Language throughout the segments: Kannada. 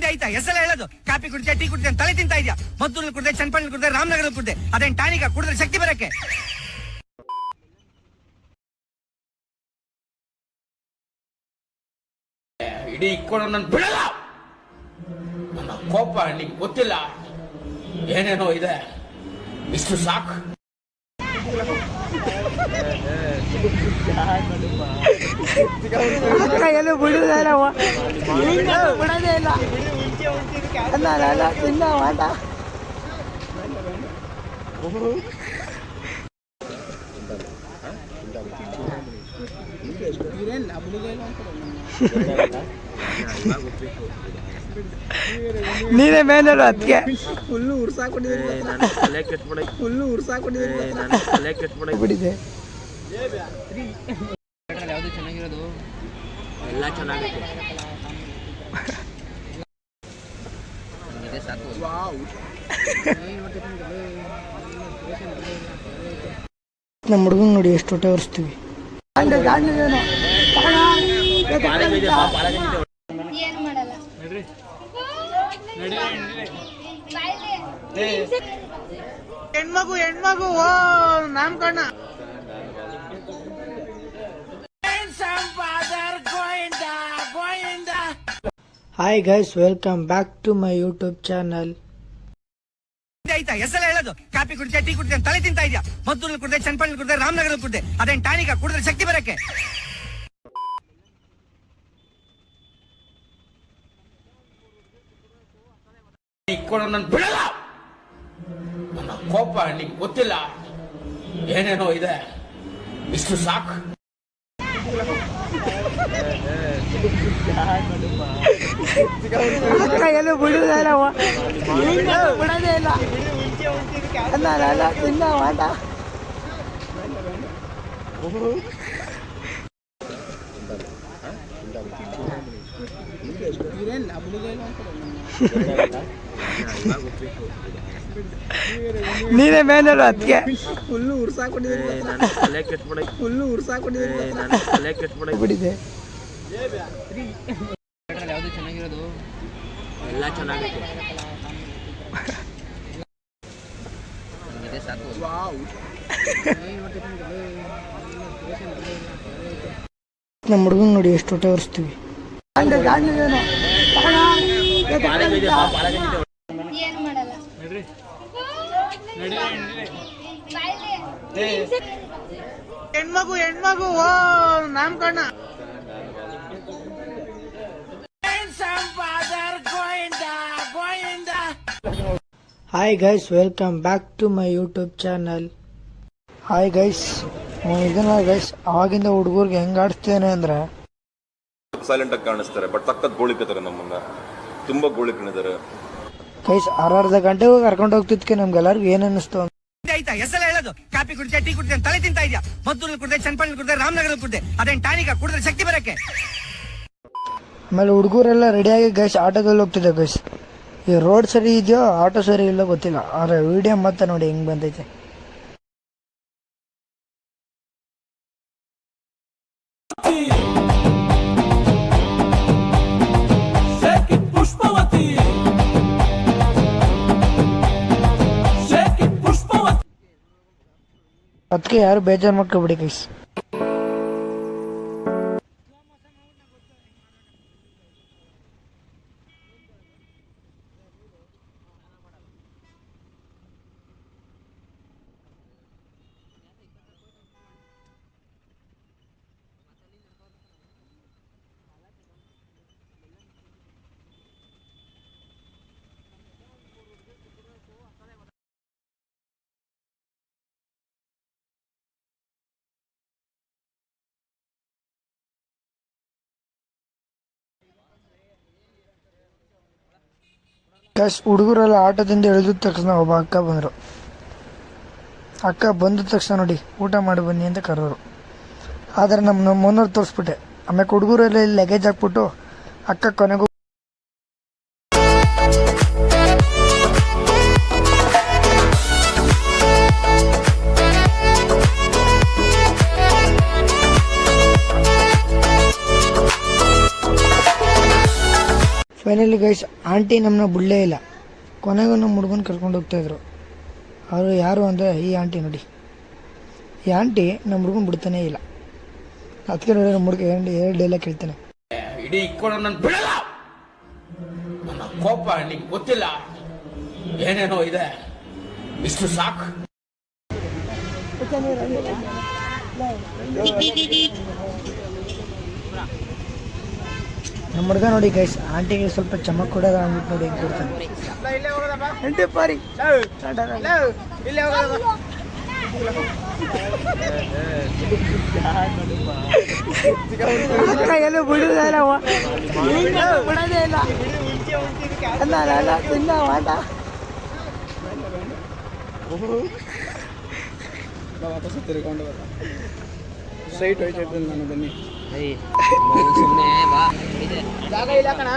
ಆಯ್ತಾ ಹೆಸರು ಹೇಳೋದು ಕಾಫಿ ಕುಡಿದೆ ಟೀ ಕುಡಿದೆ ತಲೆ ತಿಂತಾ ಇದೆಯಾ ಮದ್ದೂರಲ್ಲಿ ಕುಡಿದೆ ಚನ್ನಪಟ್ಟಣ ಕುಡಿದೆ ರಾಮನಗರ ಕುಡಿದೆ ಅದೇನ್ ಟಾನಿಕ ಕುಡಿದ್ರೆ ಶಕ್ತಿ ಬರಕ್ಕೆ ಇಡೀ ಇಕ್ಕೊಂಡು ನನ್ನ ಬಿಡಲ್ಲ ನನ್ನ ಕೋಪ ನಿಂಗೆ ಗೊತ್ತಿಲ್ಲ ಏನೇನೋ ಇದೆ ಇಷ್ಟು ಸಾಕು ಎಲ್ಲ ಬಿಡುವುದಿಲ್ಲ ಬಿಡೋದೇ ಇಲ್ಲ ಅಲ್ಲ ತಿನ್ನ ಮಾಡ ನೀನೇ ಮೇನಲ್ಲ ಅದಕ್ಕೆ ಫುಲ್ಲು ಉರ್ಸಾಕೊಂಡಿದ್ದೀನಿ ಫುಲ್ಲು ಉರ್ಸಾಕೊಂಡಿದ್ದೀನಿ ಬಿಡಿದೆ ಯಾವುದು ಚೆನ್ನಾಗಿರೋದು ಎಲ್ಲ ಚೆನ್ನಾಗಿದೆ ಸಾಕು ನಮ್ಮ ಹುಡುಗನ್ ನೋಡಿ ಎಷ್ಟು ಹೊಟ್ಟೆ ಒರೆಸ್ತೀವಿ ಹೆಣ್ಮಗು ಓ ನಾಮಕರಣ. Hi guys, welcome back to my YouTube channel. ಆಯ್ತಾ ಹೆಸರು ಹೇಳೋದು ಕಾಫಿ ಕುಡಿದೆ ಟೀ ಕುಡಿದೆ ತಲೆ ತಿಂತಾ ಇದೆಯಾ ಮದ್ದೂರಲ್ಲಿ ಕುಡಿದೆ ಚನ್ನಪಟ್ಟಣ ಕುಡಿದೆ ರಾಮನಗರ ಕುಡಿದೆ ಅದೇನ್ ಟಾನಿಕ ಕುಡಿದ್ರೆ ಶಕ್ತಿ ಬರಕ್ಕೆ ಇಕ್ಕೊಂಡು ನನ್ನ ಬಿಡಲ್ಲ ನನ್ನ ಕೋಪ ನಿಂಗೆ ಗೊತ್ತಿಲ್ಲ ಏನೇನೋ ಇದೆ ಇಷ್ಟು ಸಾಕು ಎಲ್ಲ ಬಿಡುವುದಿಲ್ಲ ಬಿಡೋದೇ ಇಲ್ಲ ಅಲ್ಲ ತಿನ್ನ ಮಾಡ ನೀನೇ ಮೇನಲ್ಲ ಅದಕ್ಕೆ ಫುಲ್ಲು ಉರ್ಸಾಕೊಂಡಿದ್ದೀನಿ ಫುಲ್ಲು ಉರ್ಸಾಕೊಂಡಿದ್ದೀನಿ ಬಿಡಿದೆ ಯಾವುದು ಚೆನ್ನಾಗಿರೋದು ಎಲ್ಲ ಚೆನ್ನಾಗಿದೆ ಸಾಕು ನಮ್ಮ ಹುಡುಗನ್ ನೋಡಿ ಎಷ್ಟು ಹೊಟ್ಟೆ ಒರೆಸ್ತೀವಿ. ಹೆಣ್ಮಗು ಓ ನಾಮಕರಣ. Hi guys, welcome back to my YouTube channel. Hi guys, ಇದನ್ನ ಗೈಸ್ ಅವಾಗಿಂದ ಹುಡುಗರಿಗೆ ಹೆಂಗ್ ಆಡಿಸ್ತೇನೆ ಅಂದ್ರೆ ಸೈಲೆಂಟ್ ಆಗಿ ಕಾಣಿಸ್ತಾರೆ, ಬಟ್ ಸಖತ್ ಗೋಳಿಕತ್ತಾರೆ, ನಮ್ಮನ್ನ ತುಂಬಾ ಗೋಳಿಕೊಂಡಿದ್ದಾರೆ ಗೈಸ್. ಅರ್ಧ ಗಂಟೆಗೆ ಕರ್ಕೊಂಡು ಹೋಗ್ತಿದ್ಕೆ ನಮ್ಗೆಲ್ಲರಿಗೂ ಏನ್ ಅನ್ನಿಸ್ತು ಆಯ್ತಾ ಹೆಸರು ಹೇಳೋದು ಕಾಫಿ ಕುಡಿದೆ ಟೀ ಕುಡಿದೆ ತಲೆ ತಿಂತಾ ಇದೆಯಾ ಮದ್ದೂರಲ್ಲಿ ಕುಡಿದೆ ಚನ್ನಪಟ್ಟಣ ಕುಡಿದೆ ರಾಮನಗರ ಕುಡಿದೆ ಅದೇನ್ ಟಾನಿಕ ಕುಡಿದ್ರೆ ಶಕ್ತಿ ಬರಕ್ಕೆ ಆಮೇಲೆ ಹುಡುಗರೆಲ್ಲ ರೆಡಿಯಾಗಿ ಗೈಸ್ ಆಟೋದಲ್ಲಿ ಹೋಗ್ತಿದ್ದೆ ಗೈಸ್. ಈ ರೋಡ್ ಸರಿ ಇದೆಯೋ ಆಟೋ ಸರಿ ಇಲ್ಲೋ ಗೊತ್ತಿಲ್ಲ, ಆದ್ರೆ ವಿಡಿಯೋ ಮತ್ತೆ ನೋಡಿ ಹೆಂಗ್ ಬಂದೈತೆ. ಅದಕ್ಕೆ ಯಾರು ಬೇಜಾರು ಮಾಡ್ಕೊಬಿಡಿ ಗೈಸ್. ಹುಡುಗರೆಲ್ಲ ಆಟೋದಿಂದ ಇಳಿದ ತಕ್ಷಣ ಒಬ್ಬ ಅಕ್ಕ ಬಂದರು. ಅಕ್ಕ ಬಂದ ತಕ್ಷಣ ನೋಡಿ ಊಟ ಮಾಡಿ ಬನ್ನಿ ಅಂತ ಕರೋರು. ಆದರೆ ನಮ್ಮ ಮನೋರು ತೋರಿಸ್ಬಿಟ್ಟೆ. ಆಮೇಲೆ ಹುಡುಗರೆಲ್ಲ ಇಲ್ಲಿ ಲಗೇಜ್ ಹಾಕ್ಬಿಟ್ಟು ಅಕ್ಕ ಕೊನೆಗೂ ಫೈನಲಿ ಗೈಸ್ ಆಂಟಿ ನಮ್ಮನ್ನ ಬಿಡಲೇ ಇಲ್ಲ. ಕೊನೆಗೂ ನಮ್ಮ ಹುಡುಗನ ಕರ್ಕೊಂಡು ಹೋಗ್ತಾಯಿದ್ರು. ಅವರು ಯಾರು ಅಂದರೆ ಈ ಆಂಟಿ ನೋಡಿ. ಈ ಆಂಟಿ ನಮ್ಮ ಹುಡುಗನ ಬಿಡ್ತಾನೇ ಇಲ್ಲ. ಅದಕ್ಕೆ ನೋಡಿ ನಮ್ಮ ಹುಡುಗ ಎರಡು ಡೈಲಾಗ್ ಕೇಳ್ತಾನೆ. ಇಡೀ ಇಕ್ಕೊಂಡು ನನ್ನ ಬಿಡಲ್ಲ. ನನ್ನ ಕೋಪ ನಿಂಗೆ ಗೊತ್ತಿಲ್ಲ, ಏನೇನೋ ಇದೆ, ಇಷ್ಟು ಸಾಕು. ನಮ್ಮ ಹುಡುಗ ನೋಡಿ ಗೈಸ್ ಆಂಟಿಗೆ ಸ್ವಲ್ಪ ಚಮಕ್ ಕೊಡೋದ ಅಂದ್ಬಿಟ್ಟು ನೋಡಿ ಹೆಂಗೆ ಕೊಡ್ತಾನೆ. ಆಂಟಿ ಪಾರಿ ಎಲ್ಲೂ ಬಿಡುವುದೇ ಇಲ್ಲ, ಬಿಡೋದೇ ಇಲ್ಲ ಅಲ್ಲ ತಿನ್ನ ಆಟ. ವಾಪಸ್ ತಿರ್ಕೊಂಡು ಸ್ಟ್ರೈಟ್ ಹೋಯ್ತು ನಾನು ಬನ್ನಿ. ಸುಮ್ಮನೆ ಬಾ ಜಾಗ ಇಲ್ಲ ಕಣ.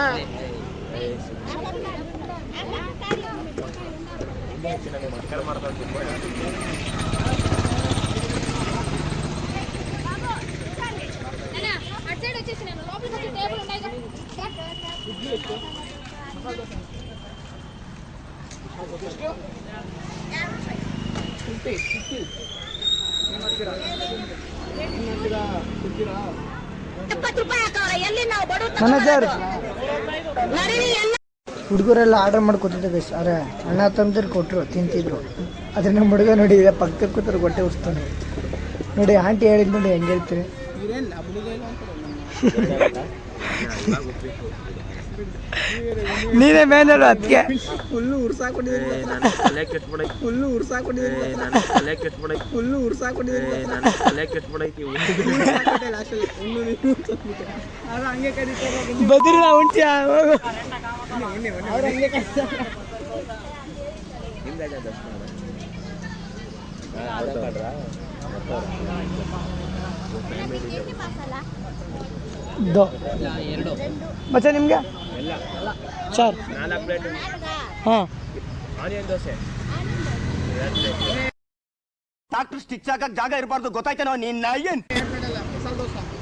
ಮ್ಯಾನೇಜರ್ ಹುಡುಗರೆಲ್ಲ ಆರ್ಡರ್ ಮಾಡಿ ಕೊಟ್ಟಿದ್ದೆ ಗೈಸ್. ಆದರೆ ಅಣ್ಣ ತಮ್ಮದ್ರು ಕೊಟ್ಟರು, ತಿಂತಿದ್ರು. ಆದರೆ ನಮ್ಮ ಹುಡುಗ ನೋಡಿ ಪಕ್ಕದ ಕೂತರು ಹೊಟ್ಟೆ ಉರಿಸ್ತಾನೆ ನೋಡಿ. ಆಂಟಿ ಹೇಳಿದ್ ನೋಡಿ ಹೆಂಗೆ ಹೇಳ್ತೀರಿ. ನೀನೇ ಮೇನರು ಅದಕ್ಕೆ ಫುಲ್ಲು ಉರ್ಸಾಕೊಂಡಿದ್ದೀನಿ. ಫುಲ್ಲು ಉರ್ಸಾಕೊಂಡಿದ್ದೀನಿ. ಫುಲ್ಲು ಉರ್ಸಾಕೊಂಡಿದ್ದೀನಿ. ಅದು ಹಂಗೆ ಕರೀತಾರೆ. ಬದ್ರಿಲ್ಲ ಉಂಟ್ಯಾ ಹೋಗು. ಅವ್ರು ಹಂಗೆ ಕರೀತಾರೆ. ಎರಡು ಮತ್ತೆ ನಿಮಗೆ ಸರ್ ಹಾಂ ಡಾಕ್ಟರ್ ಸ್ಟಿಚ್ ಹಾಕಕ್ ಜಾಗ ಇರಬಾರ್ದು, ಗೊತ್ತಾಯ್ತೇನೋ ನಿನ್ನ ಏನ್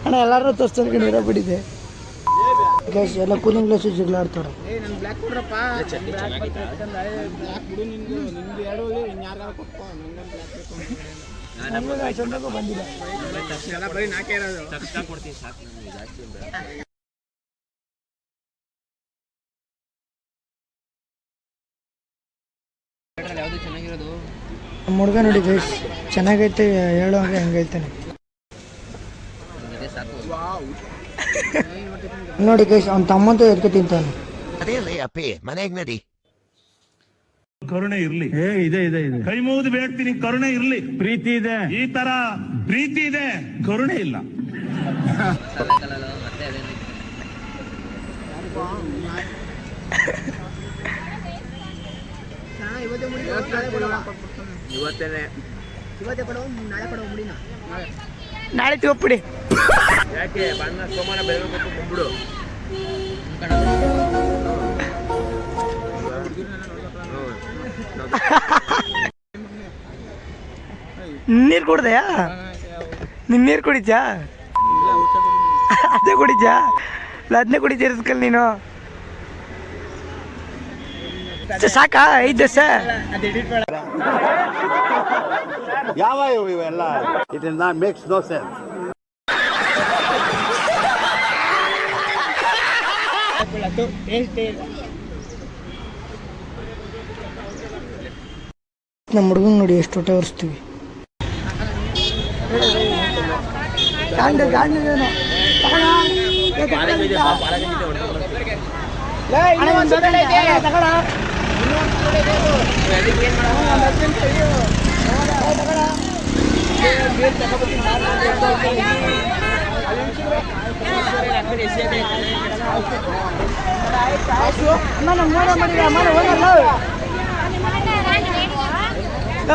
ಅಣ್ಣ ಎಲ್ಲರೂ ತೋರಿಸ್ತಾರೆ ಇರೋ ಬಿಟ್ಟಿದೆ ಗ್ಲಾಸ್ ಎಲ್ಲ ಕೂಲಿಂಗ್ ಗ್ಲಾಸ್ ಜಗಳ ಆಡ್ತಾರೆ. ನನ್ನ ಬ್ಲ್ಯಾಕ್ ಕೊಡ್ರಪ್ಪ. ಬ್ಲ್ಯಾಕ್ ಬಿಡು ನಿಂದು ಎರಡು ಇನ್ಯಾರು ಕೊಟ್ಕೋ. ನಂಗೆ ಬ್ಲ್ಯಾಕ್ ಬಂದಿಲ್ಲ. ಎಲ್ಲ ಬರೀ ನಾಲ್ಕೇ ಇರೋದು. ಯಾವುದು ಚೆನ್ನಾಗಿರೋದು? ನಮ್ಮ ಹುಡುಗ ನೋಡಿ ಗೈಸ್ ಚೆನ್ನಾಗೈತೆ ಹೇಳುವಾಗ ಹೆಂಗೈತಾನೆ ನೋಡಿ ಗೈಸ್. ಅವ್ನ ತಮ್ಮಂತ ಎದ್ಕೆ ತಿಂತಾನೆ. ಅಪ್ಪಿ ಮನೆಗೆ ನಡಿ. ಕರುಣೆ ಇರ್ಲಿ. ಇದೆ ಕೈ ಮುಗಿದು ಬೇಡ್ತೀನಿ, ಕರುಣೆ ಇರ್ಲಿ. ಪ್ರೀತಿ ಇದೆ, ಈ ತರ ಪ್ರೀತಿ ಇದೆ, ಕರುಣೆ ಇಲ್ಲ. ಮತ್ತೆ ಅದೇನು ಇವತ್ತೇ ಕೊಡೋ, ನಾಳೆ ಕೊಡೋ ಮುಡಿನ. ನಾಳೆ ತಗೋಬಿಡಿ. ಯಾಕೆ ಬಣ್ಣ ಸೋಮವಾರ ಬೆಳಗ್ಗೆ ಬಂದ್ಬಿಡು. ನೀರು ಕುಡ್ದೆಯಾ? ನಿನ್ನ ನೀರು ಕುಡಿದ್ಯಾ? ಅದೇ ಕುಡಿದ್ಯಾ? ಅದನ್ನೇ ಕುಡಿತೀರಸ್ಕಲ್ ನೀನು. ಸಾಕಾ 5 ದಿವಸ? ಯಾವ ಇವೆಲ್ಲ? It is not makes no sense. ನಮ್ಮ ಹುಡುಗಂಗೆ ನೋಡಿ ಎಷ್ಟು ಹೊಟ್ಟೆ ಒರೆಸ್ತೀವಿ.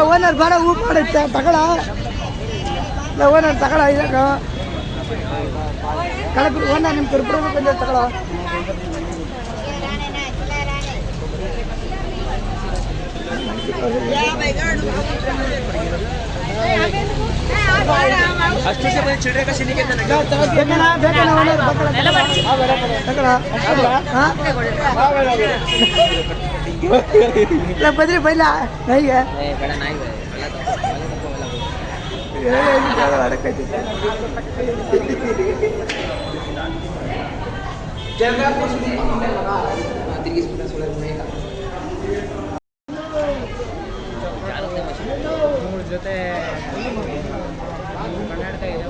ಓನರ್ ಬರ ಹೂ ಮಾಡುತ್ತೆ ತಗೊಳ. ಓನರ್ ತಗೊಳ. ಇದಾಗ ಕಳಪುರ ಓನರ್ ನಿಮ್ಮ ಕರ್ಪುರ ಬಂದ ತಗೊಳ. ಅಷ್ಟು ಸಮಯ ಚಿಡ್ರೆ ಕಸಿ ಬದ್ರಿ ಬೈಲ ನೈಗೆ ಬೇಡ ನಾಯಿ ತಿರುಗಿಸ್ಬಿಟ್ಟ ಸುಳ್ಳು ಜೊತೆ ಕರ್ನಾಟಕ ಇದೆ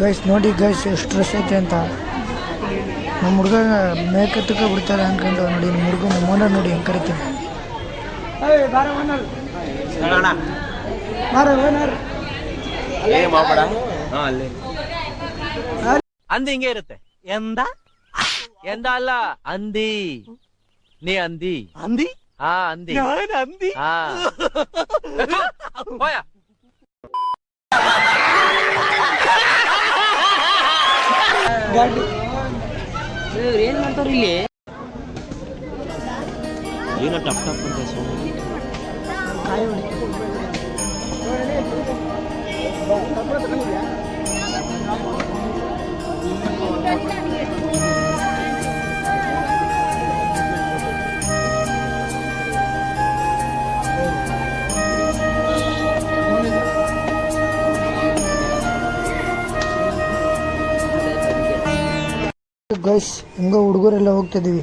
ಗೈಸ್ ನೋಡಿ ಗೈಸ್ ಎಷ್ಟು ಸ್ಟ್ರೆಸ್ ಐತೆ ಅಂತ. ನಮ್ಮ ಹುಡುಗ ಮೇಕತ್ತಕ್ಕ ಬಿಡ್ತಾರೆ ಅನ್ಕೊಂಡು ನೋಡಿ ನಮ್ಮ ಹುಡುಗ ನಮ್ಮ ಓನರ್ ನೋಡಿ ಹೆಂಗೆ ಕರಿತೀನಿ. ಅಂದಿ ಹಿಂಗೆ ಇರುತ್ತೆ. ಎಂದ ಎಂದ ಅಲ್ಲ ಅಂದಿ. ನೀ ಅಂದಿ ಅಂದಿ ಅಂದಿ ಅಂದಿ ಹೋಯ. ಏನ್ ಮಾಡ್ತಾರ ಇಲ್ಲಿ? ಏನೋ ಟಪ್ ಟಪ್ ಅಂತ ಗೈಸ್ ಹೆಂಗೋ ಹುಡುಗರೆಲ್ಲ ಹೋಗ್ತಿದ್ದೀವಿ.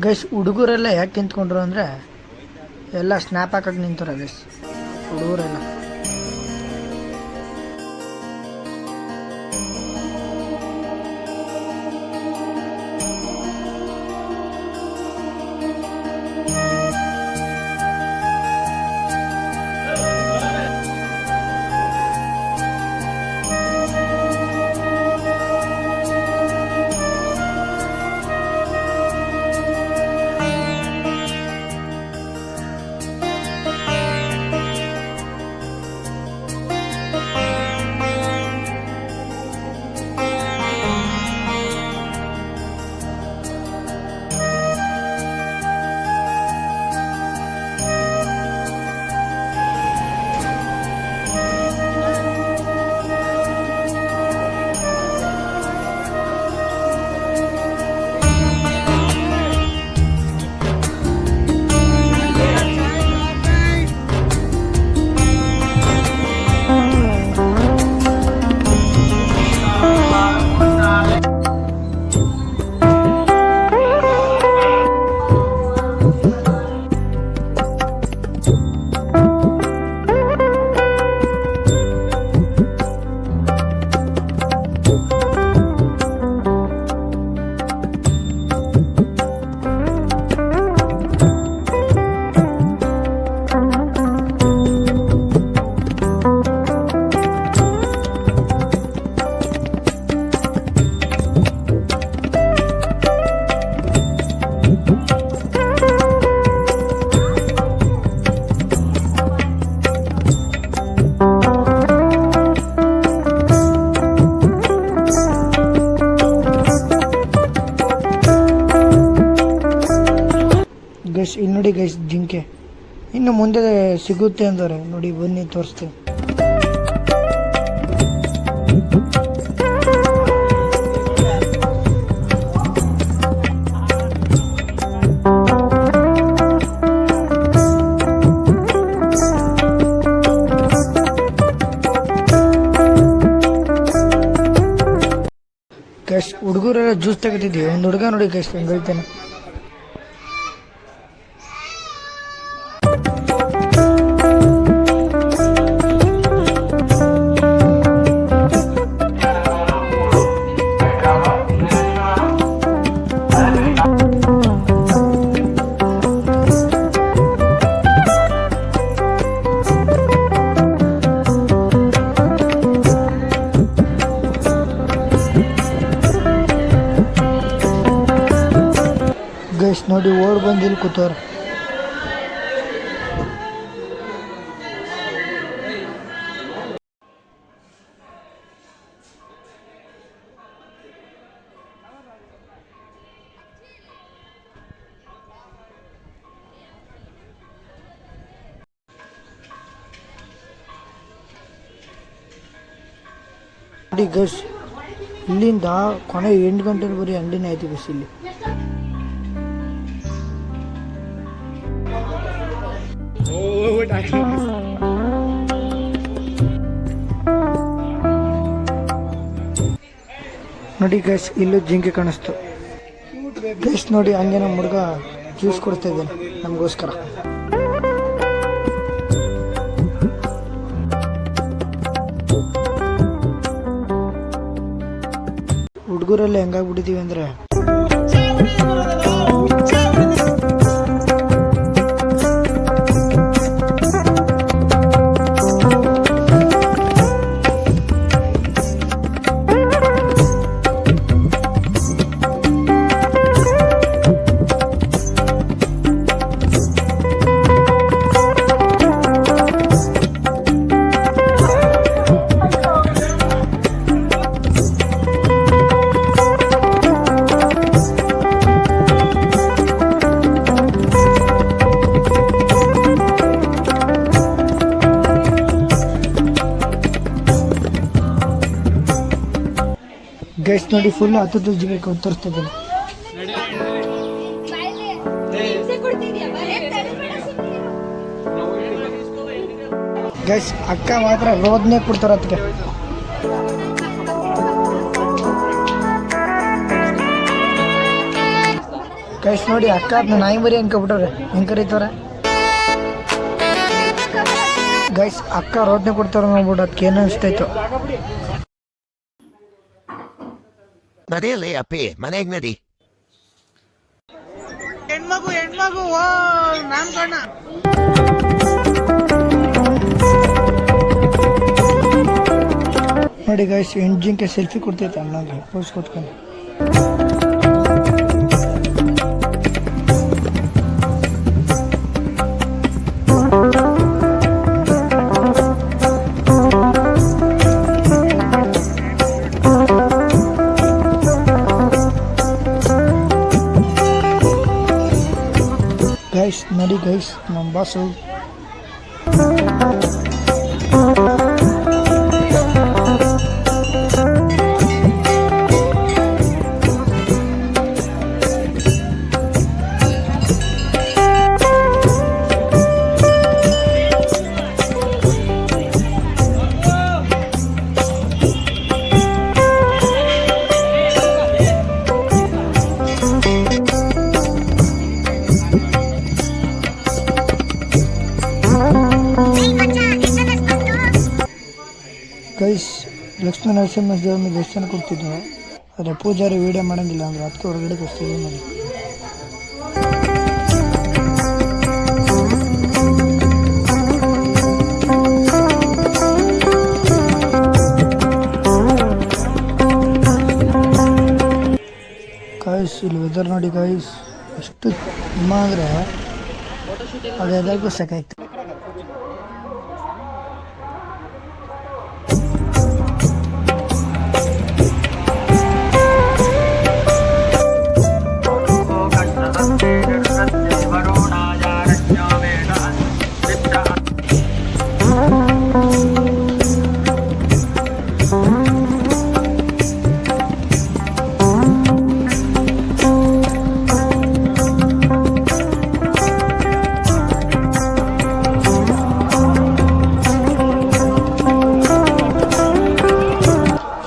ಗೈಸ್ ಹುಡುಗರೆಲ್ಲ ಯಾಕೆ ನಿಂತ್ಕೊಂಡ್ರು ಅಂದರೆ ಎಲ್ಲ ಸ್ನ್ಯಾಪ್ ಹಾಕಕ್ಕೆ ನಿಂತಾರೆ ಗೈಸ್ ಹುಡುಗರೆಲ್ಲ. ಗೈಸ್ ಇಲ್ಲಿ ನೋಡಿ ಗೈಸ್ ಜಿಂಕೆ ಇನ್ನು ಮುಂದೆ ಸಿಗುತ್ತೆ ಅಂತಾರೆ ನೋಡಿ, ಬನ್ನಿ ತೋರಿಸ್ತೀನಿ. ಗೈಸ್ ಹುಡುಗರೆಲ್ಲ ಜ್ಯೂಸ್ ತೆಗಿತಿದ್ದೀವಿ. ಒಂದು ಹುಡುಗ ನೋಡಿ ಗೈಸ್ ಹೆಂಗೆ ಹೇಳ್ತಾನೆ. ನೋಡಿ ಓಡ್ ಬಂದು ಇಲ್ಲಿ ಕೂತವ್ರೆ. ನೋಡಿ ಗಸ್, ಇಲ್ಲಿಂದ ಕೊನೆ 8 ಗಂಟೆ ಬರೀ ಅಂಗಡಿನೇ ಆಯ್ತು ಗಸ್ ಇಲ್ಲಿ. ನೋಡಿ ಗೈಸ್, ಇಲ್ಲೂ ಜಿಂಕೆ ಕಾಣಿಸ್ತು ಗೈಸ್. ನೋಡಿ ಹಂಗೆ ನಮ್ಮ ಹುಡುಗ ಜ್ಯೂಸ್ ಕೊಡ್ತಾ ಇದ್ದಾನೆ ನಮಗೋಸ್ಕರ. ಹುಡುಗರೆಲ್ಲ ಹೆಂಗಾಗ್ಬಿಟ್ಟಿದೀವಿ ಅಂದ್ರೆ ಗೈಸ್ ನೋಡಿ ಫುಲ್ ಹತ್ತು ಜಿಂಕೆ ತೋರಿಸ್ತಾ ಇದ್ದೇನೆ. ಗೈಸ್ ಅಕ್ಕ ಮಾತ್ರ ರೋದನೆ ಕೊಡ್ತಾರ ಅದಕ್ಕೆ. ಗೈಸ್ ನೋಡಿ ಅಕ್ಕ ಅದನ್ನ ನಾಯಿ ಮರಿ ಅನ್ಕೊಬಿಟ್ಟವ್ರೆ, ಹೆಂಗ್ ಕರೀತವ್ರೆ ಗೈಸ್. ಅಕ್ಕ ರೋದನೆ ಕೊಡ್ತಾರ ನೋಡ್ಬಿಟ್ಟು ಅದಕ್ಕೆ ಏನು ಅನಿಸ್ತಾಯ್ತು. ನಡೆಯಲೇ ಅಪ್ಪಿ ಮನೆಗೆ ನಡಿ. ಹೆಣ್ಮಗು ನಾಮಕರಣ. ನೋಡಿ ಗೈಸ್, ಹೆಣ್ಣು ಜಿಂಕೆ ಸೆಲ್ಫಿ ಕೊಡ್ತೈತೆ ಅಣ್ಣಂಗೆ ಪೋಸ್ ಕೊಟ್ಕೊಂಡು. ಗೈಸ್ ನೋಡಿ ಗೈಸ್, ನಮ್ಮ ಬಾಸು ಗೈಸ್ ಲಕ್ಷ್ಮೀ ನರಸಿಂಹ ದೇವರ ದೇವಸ್ಥಾನ ಕೊಡ್ತಿದ್ವಿ. ಆದರೆ ಪೂಜಾರಿ ವೀಡಿಯೋ ಮಾಡೋಂಗಿಲ್ಲ ಅಂದ್ರೆ ಅದಕ್ಕೆ ಹೊರಗಡೆ ಬರ್ತೀವಿ ನೋಡಿ. ಗೈಸ್ ಇಲ್ಲಿ ವೆದರ್ ನೋಡಿ ಗೈಸ್, ಎಷ್ಟು ಹಿಮ ಅಂದರೆ ಅದೆಲ್ಲರಿಗೂ ಸಾಕಾಯ್ತು.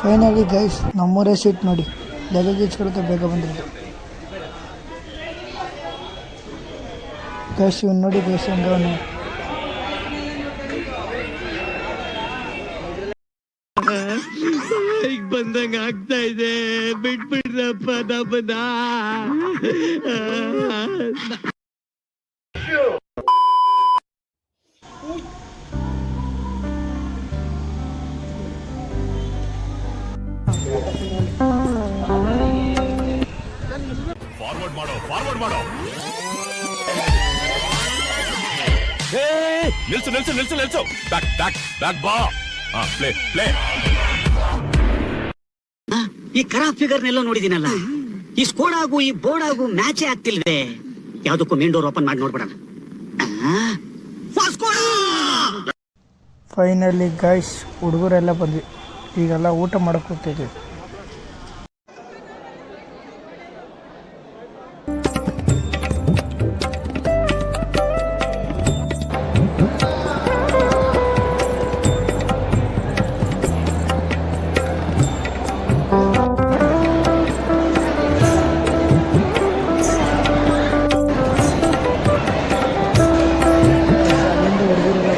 ಫೈನಲಿ ಗೈಸ್ ನಮ್ಮೂರೇ ಸೀಟ್ ನೋಡಿ, ಲಗೇಜ್ ಇಸ್ಕೊಳಕ್ಕೆ ಬೇಗ ಬಂದಿದ್ದು ಗೈಸ್. ಇವ್ನು ನೋಡಿ ಗೈಸ್ ಹಂಗವನು. ಬಂದಂಗ ಆಗ್ತಾ ಇದೆ, ಬಿಟ್ಬಿಡ್ರಪ್ಪ ನಮ್ಮನ್ನ. ನಿಲ್ಸು ನಿಲ್ಸು ನಿಲ್ಸು ನಿಲ್ಸು ಬ್ಯಾಕ್ ಬ್ಯಾಕ್ ಬ್ಯಾಕ್ ಬಾ ಪ್ಲೇ ಪ್ಲೇ. ಈ ಕರಾ ಫಿಗರ್ ನೆಲ್ಲ ನೋಡಿದಿನಲ್ಲ, ಈ ಸ್ಕೋಡ್ ಆಗು ಈ ಬೋರ್ಡ್ ಆಗು ಮ್ಯಾಚೇ ಆಗ್ತಿಲ್ವೇ. ಯಾವ್ದಕ್ಕೂ ಮೇನ್ ಡೋರ್ ಓಪನ್ ಮಾಡಿ ನೋಡ್ಬಿಡೋಣ. ಫೈನಲಿ ಗೈಸ್ ಹುಡುಗರೆಲ್ಲ ಬಂದ್ವಿ, ಈಗೆಲ್ಲ ಊಟ ಮಾಡಕ್ಕೆ ಹೋಗ್ತಿದ್ವಿ.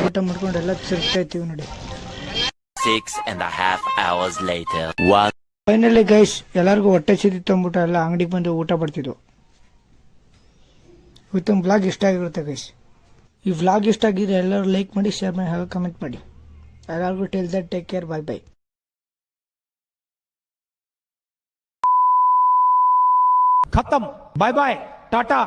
ಊಟ ಮಾಡ್ಕೊಂಡು ಎಲ್ಲ ತಿರುಗ್ತಾ ಇರ್ತೀವಿ ನೋಡಿ. 6.5 hours later. ಫೈನಲಿ ಗೈಸ್ ಎಲ್ಲರಿಗೂ ಹೊಟ್ಟೆ ಸಿದ್ದಿತ್ತು ಅಂದ್ಬಿಟ್ಟು ಎಲ್ಲ ಅಂಗಡಿಗೆ ಬಂದು ಊಟ ಬರ್ತಿದ್ವು. ಇವತ್ತೊಂದು ವ್ಲಾಗ್ ಇಷ್ಟ ಆಗಿರುತ್ತೆ ಗೈಸ್. ಈ ವ್ಲಾಗ್ ಇಷ್ಟ ಆಗಿದ್ರೆ ಎಲ್ಲರೂ ಲೈಕ್ ಮಾಡಿ, ಶೇರ್ ಮಾಡಿ, ಹಾಗೂ ಕಮೆಂಟ್ ಮಾಡಿ. ಎಲ್ಲರಿಗೂ tell that take care, bye bye. ಖತಮ್, ಬಾಯ್ ಬಾಯ್, ಟಾಟಾ.